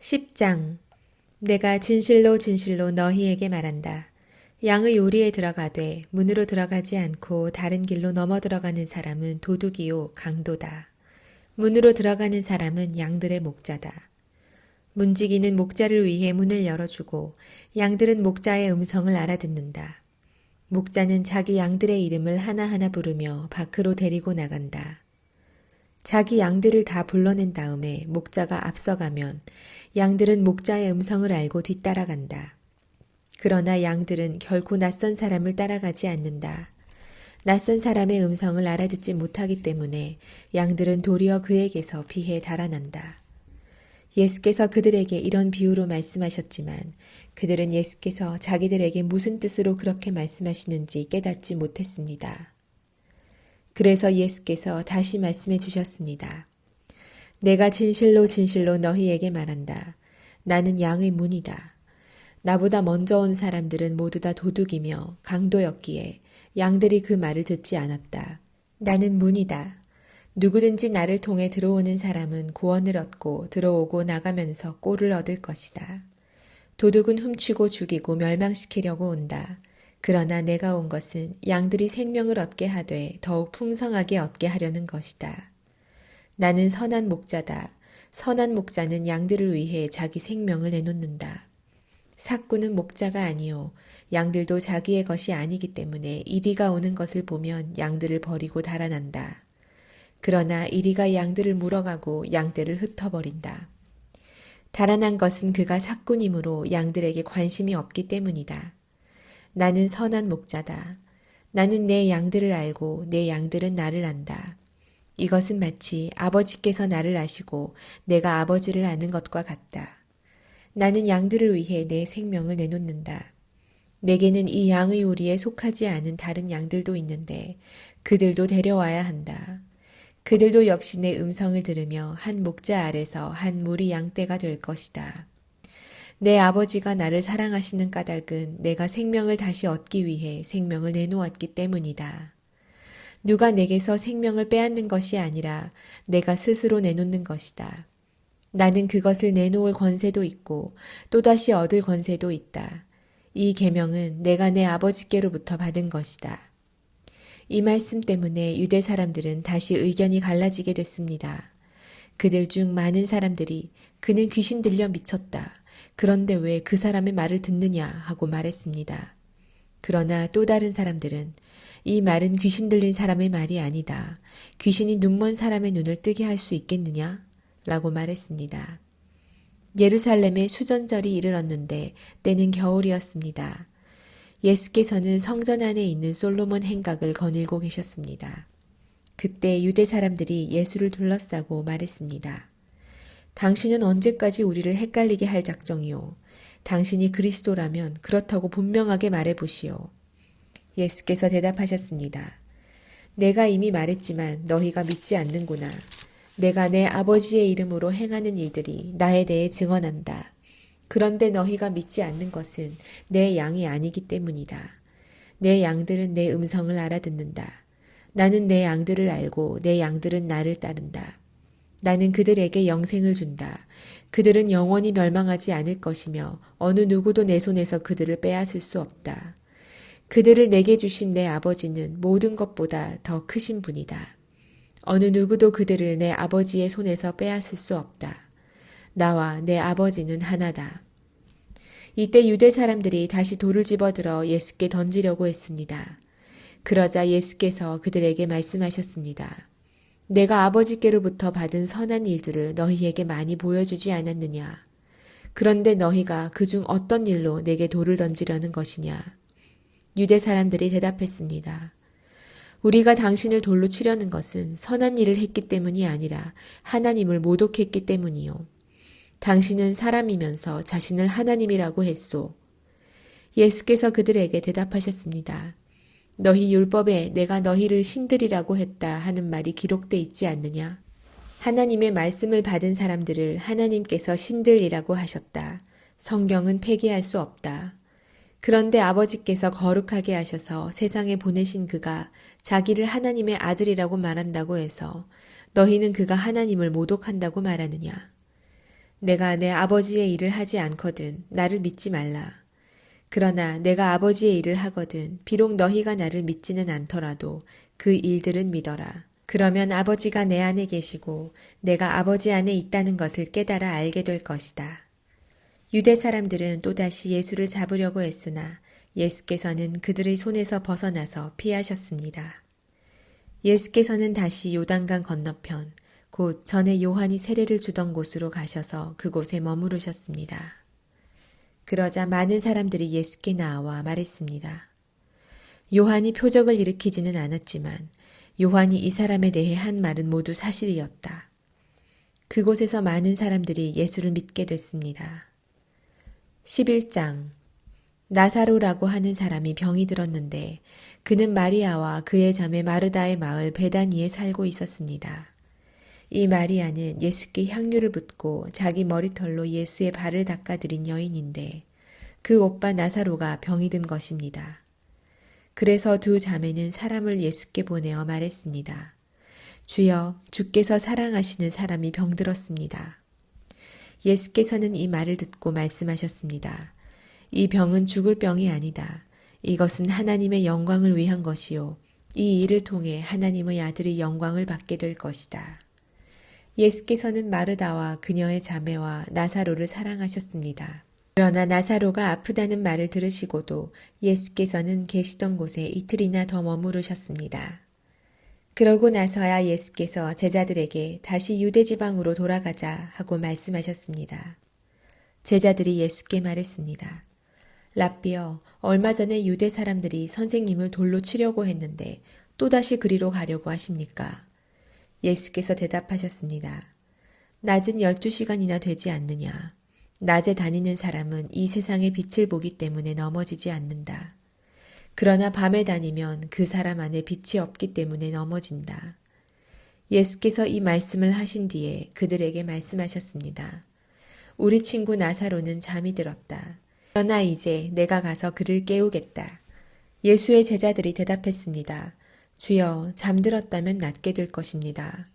10장. 내가 진실로 진실로 너희에게 말한다. 양의 오리에 들어가되 문으로 들어가지 않고 다른 길로 넘어 들어가는 사람은 도둑이요 강도다. 문으로 들어가는 사람은 양들의 목자다. 문지기는 목자를 위해 문을 열어주고 양들은 목자의 음성을 알아듣는다. 목자는 자기 양들의 이름을 하나하나 부르며 밖으로 데리고 나간다. 자기 양들을 다 불러낸 다음에 목자가 앞서가면 양들은 목자의 음성을 알고 뒤따라간다. 그러나 양들은 결코 낯선 사람을 따라가지 않는다. 낯선 사람의 음성을 알아듣지 못하기 때문에 양들은 도리어 그에게서 피해 달아난다. 예수께서 그들에게 이런 비유로 말씀하셨지만 그들은 예수께서 자기들에게 무슨 뜻으로 그렇게 말씀하시는지 깨닫지 못했습니다. 그래서 예수께서 다시 말씀해 주셨습니다. 내가 진실로 진실로 너희에게 말한다. 나는 양의 문이다. 나보다 먼저 온 사람들은 모두 다 도둑이며 강도였기에 양들이 그 말을 듣지 않았다. 나는 문이다. 누구든지 나를 통해 들어오는 사람은 구원을 얻고 들어오고 나가면서 꼴을 얻을 것이다. 도둑은 훔치고 죽이고 멸망시키려고 온다. 그러나 내가 온 것은 양들이 생명을 얻게 하되 더욱 풍성하게 얻게 하려는 것이다. 나는 선한 목자다. 선한 목자는 양들을 위해 자기 생명을 내놓는다. 삭구는 목자가 아니요 양들도 자기의 것이 아니기 때문에 이리가 오는 것을 보면 양들을 버리고 달아난다. 그러나 이리가 양들을 물어가고 양떼를 흩어버린다. 달아난 것은 그가 삭구님으로 양들에게 관심이 없기 때문이다. 나는 선한 목자다. 나는 내 양들을 알고 내 양들은 나를 안다. 이것은 마치 아버지께서 나를 아시고 내가 아버지를 아는 것과 같다. 나는 양들을 위해 내 생명을 내놓는다. 내게는 이 양의 우리에 속하지 않은 다른 양들도 있는데 그들도 데려와야 한다. 그들도 역시 내 음성을 들으며 한 목자 아래서 한 무리 양떼가 될 것이다. 내 아버지가 나를 사랑하시는 까닭은 내가 생명을 다시 얻기 위해 생명을 내놓았기 때문이다. 누가 내게서 생명을 빼앗는 것이 아니라 내가 스스로 내놓는 것이다. 나는 그것을 내놓을 권세도 있고 또다시 얻을 권세도 있다. 이 계명은 내가 내 아버지께로부터 받은 것이다. 이 말씀 때문에 유대 사람들은 다시 의견이 갈라지게 됐습니다. 그들 중 많은 사람들이 그는 귀신 들려 미쳤다. 그런데 왜 그 사람의 말을 듣느냐 하고 말했습니다. 그러나 또 다른 사람들은 이 말은 귀신 들린 사람의 말이 아니다. 귀신이 눈먼 사람의 눈을 뜨게 할 수 있겠느냐? 라고 말했습니다. 예루살렘에 수전절이 이르렀는데 때는 겨울이었습니다. 예수께서는 성전 안에 있는 솔로몬 행각을 거닐고 계셨습니다. 그때 유대 사람들이 예수를 둘러싸고 말했습니다. 당신은 언제까지 우리를 헷갈리게 할 작정이오? 당신이 그리스도라면 그렇다고 분명하게 말해보시오. 예수께서 대답하셨습니다. 내가 이미 말했지만 너희가 믿지 않는구나. 내가 내 아버지의 이름으로 행하는 일들이 나에 대해 증언한다. 그런데 너희가 믿지 않는 것은 내 양이 아니기 때문이다. 내 양들은 내 음성을 알아듣는다. 나는 내 양들을 알고 내 양들은 나를 따른다. 나는 그들에게 영생을 준다. 그들은 영원히 멸망하지 않을 것이며 어느 누구도 내 손에서 그들을 빼앗을 수 없다. 그들을 내게 주신 내 아버지는 모든 것보다 더 크신 분이다. 어느 누구도 그들을 내 아버지의 손에서 빼앗을 수 없다. 나와 내 아버지는 하나다. 이때 유대 사람들이 다시 돌을 집어들어 예수께 던지려고 했습니다. 그러자 예수께서 그들에게 말씀하셨습니다. 내가 아버지께로부터 받은 선한 일들을 너희에게 많이 보여주지 않았느냐? 그런데 너희가 그중 어떤 일로 내게 돌을 던지려는 것이냐? 유대 사람들이 대답했습니다. 우리가 당신을 돌로 치려는 것은 선한 일을 했기 때문이 아니라 하나님을 모독했기 때문이요. 당신은 사람이면서 자신을 하나님이라고 했소. 예수께서 그들에게 대답하셨습니다. 너희 율법에 내가 너희를 신들이라고 했다 하는 말이 기록돼 있지 않느냐? 하나님의 말씀을 받은 사람들을 하나님께서 신들이라고 하셨다. 성경은 폐기할 수 없다. 그런데 아버지께서 거룩하게 하셔서 세상에 보내신 그가 자기를 하나님의 아들이라고 말한다고 해서 너희는 그가 하나님을 모독한다고 말하느냐? 내가 내 아버지의 일을 하지 않거든 나를 믿지 말라. 그러나 내가 아버지의 일을 하거든 비록 너희가 나를 믿지는 않더라도 그 일들은 믿어라. 그러면 아버지가 내 안에 계시고 내가 아버지 안에 있다는 것을 깨달아 알게 될 것이다. 유대 사람들은 또다시 예수를 잡으려고 했으나 예수께서는 그들의 손에서 벗어나서 피하셨습니다. 예수께서는 다시 요단강 건너편, 곧 전에 요한이 세례를 주던 곳으로 가셔서 그곳에 머무르셨습니다. 그러자 많은 사람들이 예수께 나와 말했습니다. 요한이 표적을 일으키지는 않았지만 요한이 이 사람에 대해 한 말은 모두 사실이었다. 그곳에서 많은 사람들이 예수를 믿게 됐습니다. 11장 나사로라고 하는 사람이 병이 들었는데 그는 마리아와 그의 자매 마르다의 마을 베다니에 살고 있었습니다. 이 마리아는 예수께 향유를 붓고 자기 머리털로 예수의 발을 닦아드린 여인인데 그 오빠 나사로가 병이 든 것입니다. 그래서 두 자매는 사람을 예수께 보내어 말했습니다. 주여, 주께서 사랑하시는 사람이 병들었습니다. 예수께서는 이 말을 듣고 말씀하셨습니다. 이 병은 죽을 병이 아니다. 이것은 하나님의 영광을 위한 것이요. 이 일을 통해 하나님의 아들이 영광을 받게 될 것이다. 예수께서는 마르다와 그녀의 자매와 나사로를 사랑하셨습니다. 그러나 나사로가 아프다는 말을 들으시고도 예수께서는 계시던 곳에 이틀이나 더 머무르셨습니다. 그러고 나서야 예수께서 제자들에게 다시 유대 지방으로 돌아가자 하고 말씀하셨습니다. 제자들이 예수께 말했습니다. 랍비여, 얼마 전에 유대 사람들이 선생님을 돌로 치려고 했는데 또다시 그리로 가려고 하십니까? 예수께서 대답하셨습니다. 낮은 12시간이나 되지 않느냐. 낮에 다니는 사람은 이 세상의 빛을 보기 때문에 넘어지지 않는다. 그러나 밤에 다니면 그 사람 안에 빛이 없기 때문에 넘어진다. 예수께서 이 말씀을 하신 뒤에 그들에게 말씀하셨습니다. 우리 친구 나사로는 잠이 들었다. 그러나 이제 내가 가서 그를 깨우겠다. 예수의 제자들이 대답했습니다. 주여, 잠들었다면 낫게 될 것입니다.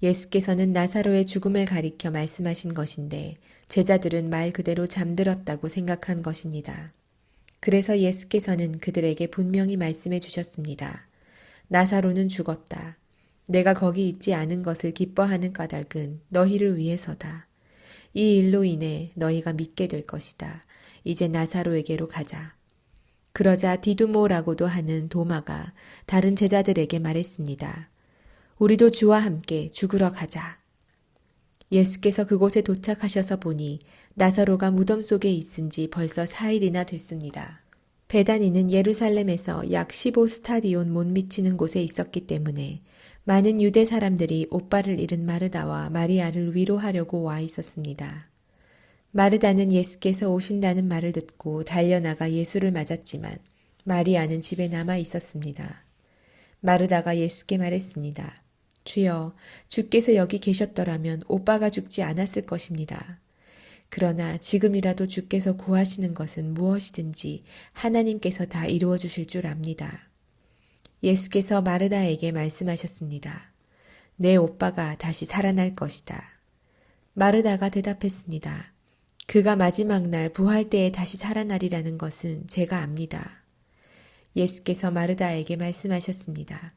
예수께서는 나사로의 죽음을 가리켜 말씀하신 것인데 제자들은 말 그대로 잠들었다고 생각한 것입니다. 그래서 예수께서는 그들에게 분명히 말씀해 주셨습니다. 나사로는 죽었다. 내가 거기 있지 않은 것을 기뻐하는 까닭은 너희를 위해서다. 이 일로 인해 너희가 믿게 될 것이다. 이제 나사로에게로 가자. 그러자 디두모라고도 하는 도마가 다른 제자들에게 말했습니다. 우리도 주와 함께 죽으러 가자. 예수께서 그곳에 도착하셔서 보니 나사로가 무덤 속에 있은 지 벌써 4일이나 됐습니다. 베다니는 예루살렘에서 약 15스타디온 못 미치는 곳에 있었기 때문에 많은 유대 사람들이 오빠를 잃은 마르다와 마리아를 위로하려고 와 있었습니다. 마르다는 예수께서 오신다는 말을 듣고 달려나가 예수를 맞았지만 마리아는 집에 남아 있었습니다. 마르다가 예수께 말했습니다. 주여, 주께서 여기 계셨더라면 오빠가 죽지 않았을 것입니다. 그러나 지금이라도 주께서 구하시는 것은 무엇이든지 하나님께서 다 이루어 주실 줄 압니다. 예수께서 마르다에게 말씀하셨습니다. 내 오빠가 다시 살아날 것이다. 마르다가 대답했습니다. 그가 마지막 날 부활 때에 다시 살아나리라는 것은 제가 압니다. 예수께서 마르다에게 말씀하셨습니다.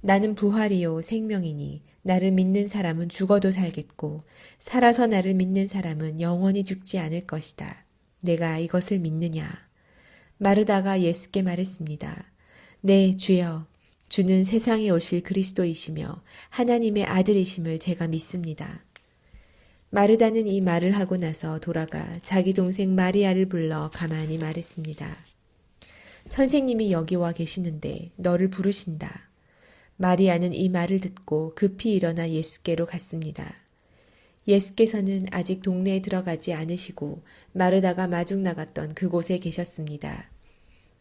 나는 부활이요 생명이니 나를 믿는 사람은 죽어도 살겠고 살아서 나를 믿는 사람은 영원히 죽지 않을 것이다. 내가 이것을 믿느냐? 마르다가 예수께 말했습니다. 네, 주여. 주는 세상에 오실 그리스도이시며 하나님의 아들이심을 제가 믿습니다. 마르다는 이 말을 하고 나서 돌아가 자기 동생 마리아를 불러 가만히 말했습니다. 선생님이 여기 와 계시는데 너를 부르신다. 마리아는 이 말을 듣고 급히 일어나 예수께로 갔습니다. 예수께서는 아직 동네에 들어가지 않으시고 마르다가 마중 나갔던 그곳에 계셨습니다.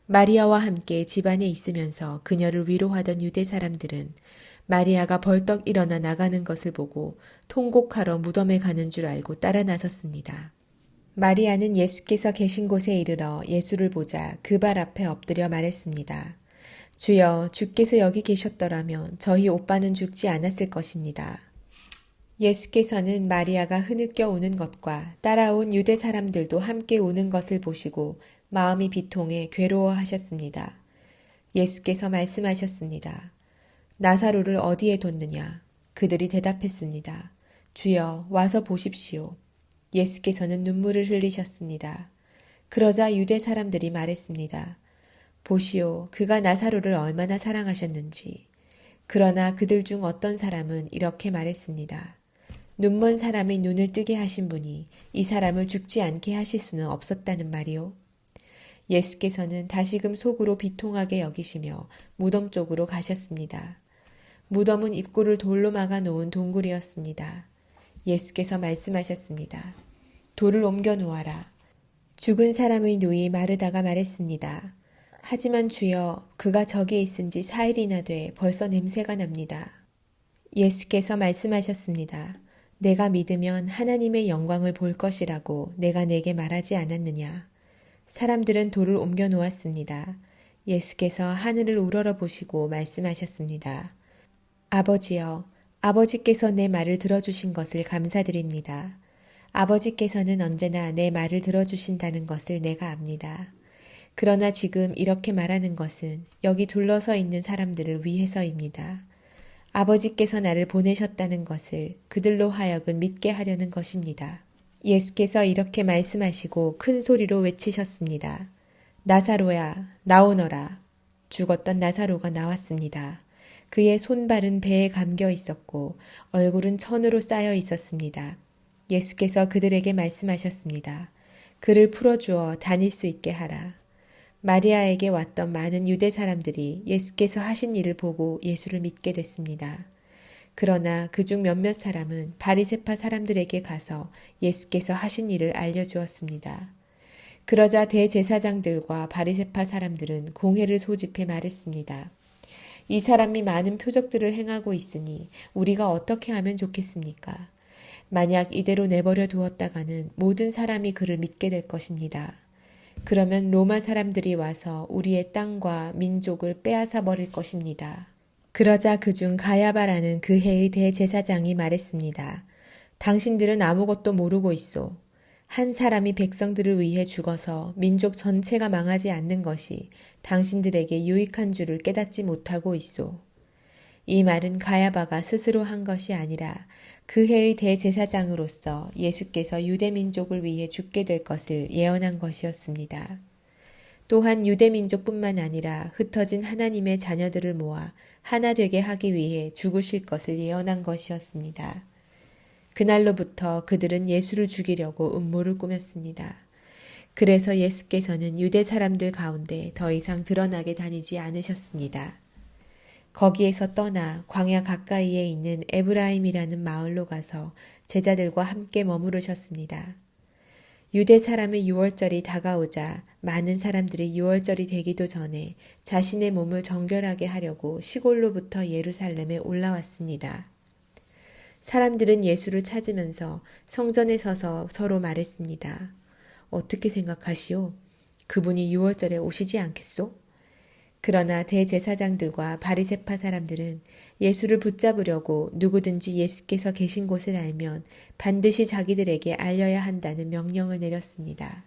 마리아와 함께 집안에 있으면서 그녀를 위로하던 유대 사람들은 마리아가 벌떡 일어나 나가는 것을 보고 통곡하러 무덤에 가는 줄 알고 따라 나섰습니다. 마리아는 예수께서 계신 곳에 이르러 예수를 보자 그 발 앞에 엎드려 말했습니다. 주여, 주께서 여기 계셨더라면 저희 오빠는 죽지 않았을 것입니다. 예수께서는 마리아가 흐느껴 우는 것과 따라온 유대 사람들도 함께 우는 것을 보시고 마음이 비통해 괴로워하셨습니다. 예수께서 말씀하셨습니다. 나사로를 어디에 뒀느냐? 그들이 대답했습니다. 주여, 와서 보십시오. 예수께서는 눈물을 흘리셨습니다. 그러자 유대 사람들이 말했습니다. 보시오, 그가 나사로를 얼마나 사랑하셨는지. 그러나 그들 중 어떤 사람은 이렇게 말했습니다. 눈먼 사람의 눈을 뜨게 하신 분이 이 사람을 죽지 않게 하실 수는 없었다는 말이오. 예수께서는 다시금 속으로 비통하게 여기시며 무덤 쪽으로 가셨습니다. 무덤은 입구를 돌로 막아 놓은 동굴이었습니다. 예수께서 말씀하셨습니다. 돌을 옮겨 놓아라. 죽은 사람의 누이 마르다가 말했습니다. 하지만 주여, 그가 저기 있은 지 4일이나 돼 벌써 냄새가 납니다. 예수께서 말씀하셨습니다. 내가 믿으면 하나님의 영광을 볼 것이라고 내가 내게 말하지 않았느냐. 사람들은 돌을 옮겨 놓았습니다. 예수께서 하늘을 우러러 보시고 말씀하셨습니다. 아버지여, 아버지께서 내 말을 들어주신 것을 감사드립니다. 아버지께서는 언제나 내 말을 들어주신다는 것을 내가 압니다. 그러나 지금 이렇게 말하는 것은 여기 둘러서 있는 사람들을 위해서입니다. 아버지께서 나를 보내셨다는 것을 그들로 하여금 믿게 하려는 것입니다. 예수께서 이렇게 말씀하시고 큰 소리로 외치셨습니다. 나사로야, 나오너라. 죽었던 나사로가 나왔습니다. 그의 손발은 배에 감겨 있었고 얼굴은 천으로 쌓여 있었습니다. 예수께서 그들에게 말씀하셨습니다. 그를 풀어주어 다닐 수 있게 하라. 마리아에게 왔던 많은 유대 사람들이 예수께서 하신 일을 보고 예수를 믿게 됐습니다. 그러나 그중 몇몇 사람은 바리새파 사람들에게 가서 예수께서 하신 일을 알려주었습니다. 그러자 대제사장들과 바리새파 사람들은 공회를 소집해 말했습니다. 이 사람이 많은 표적들을 행하고 있으니 우리가 어떻게 하면 좋겠습니까? 만약 이대로 내버려 두었다가는 모든 사람이 그를 믿게 될 것입니다. 그러면 로마 사람들이 와서 우리의 땅과 민족을 빼앗아 버릴 것입니다. 그러자 그중 가야바라는 그 해의 대제사장이 말했습니다. 당신들은 아무것도 모르고 있소. 한 사람이 백성들을 위해 죽어서 민족 전체가 망하지 않는 것이 당신들에게 유익한 줄을 깨닫지 못하고 있소. 이 말은 가야바가 스스로 한 것이 아니라 그 해의 대제사장으로서 예수께서 유대민족을 위해 죽게 될 것을 예언한 것이었습니다. 또한 유대민족뿐만 아니라 흩어진 하나님의 자녀들을 모아 하나 되게 하기 위해 죽으실 것을 예언한 것이었습니다. 그날로부터 그들은 예수를 죽이려고 음모를 꾸몄습니다. 그래서 예수께서는 유대 사람들 가운데 더 이상 드러나게 다니지 않으셨습니다. 거기에서 떠나 광야 가까이에 있는 에브라임이라는 마을로 가서 제자들과 함께 머무르셨습니다. 유대 사람의 유월절이 다가오자 많은 사람들이 유월절이 되기도 전에 자신의 몸을 정결하게 하려고 시골로부터 예루살렘에 올라왔습니다. 사람들은 예수를 찾으면서 성전에 서서 서로 말했습니다. 어떻게 생각하시오? 그분이 유월절에 오시지 않겠소? 그러나 대제사장들과 바리새파 사람들은 예수를 붙잡으려고 누구든지 예수께서 계신 곳을 알면 반드시 자기들에게 알려야 한다는 명령을 내렸습니다.